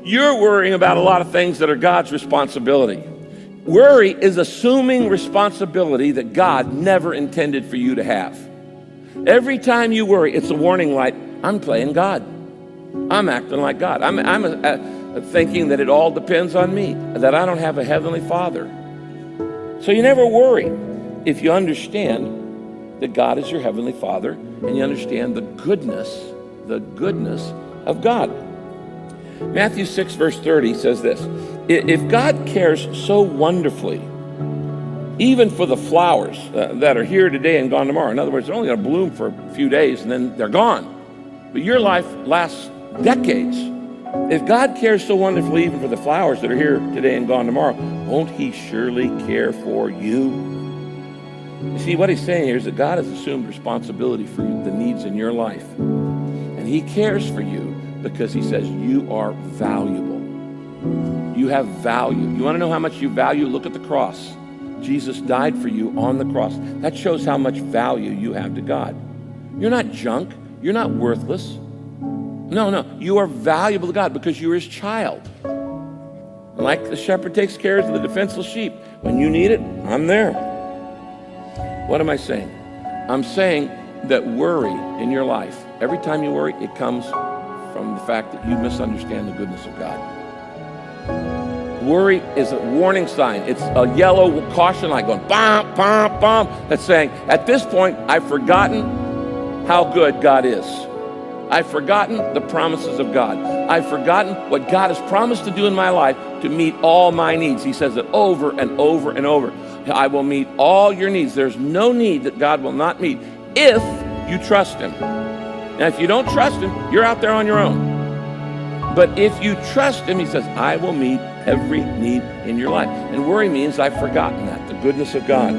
You're worrying about a lot of things that are God's responsibility. Worry is assuming responsibility that God never intended for you to have. Every time you worry, it's a warning light. I'm playing God. I'm acting like God. I'm thinking that it all depends on me, that I don't have a heavenly Father. So you never worry if you understand that God is your heavenly Father and you understand the goodness of God. Matthew 6, verse 30 says this: if God cares so wonderfully, even for the flowers that are here today and gone tomorrow. In other words, they're only going to bloom for a few days and then they're gone. But your life lasts decades. If God cares so wonderfully even for the flowers that are here today and gone tomorrow, won't he surely care for you? You see, what he's saying here is that God has assumed responsibility for the needs in your life. And he cares for you because he says you are valuable. You have value. You want to know how much you value? Look at the cross. Jesus died for you on the cross. That shows how much value you have to God. You're not junk. You're not worthless. No. You are valuable to God because you're his child. Like the shepherd takes care of the defenseless sheep. When you need it, I'm there. What am I saying? I'm saying that worry in your life, every time you worry, it comes from the fact that you misunderstand the goodness of God. Worry is a warning sign. It's a yellow caution light going, bam, bam, bam. That's saying, at this point, I've forgotten how good God is. I've forgotten the promises of God. I've forgotten what God has promised to do in my life to meet all my needs. He says it over and over and over. I will meet all your needs. There's no need that God will not meet if you trust him. Now, if you don't trust him, you're out there on your own. But if you trust him, he says, I will meet every need in your life. And worry means I've forgotten that, the goodness of God.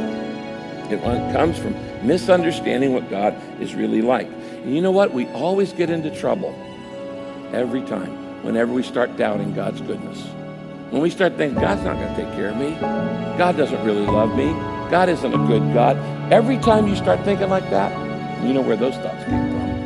It comes from misunderstanding what God is really like. And you know what? We always get into trouble every time, whenever we start doubting God's goodness. When we start thinking, God's not going to take care of me. God doesn't really love me. God isn't a good God. Every time you start thinking like that, you know where those thoughts came from.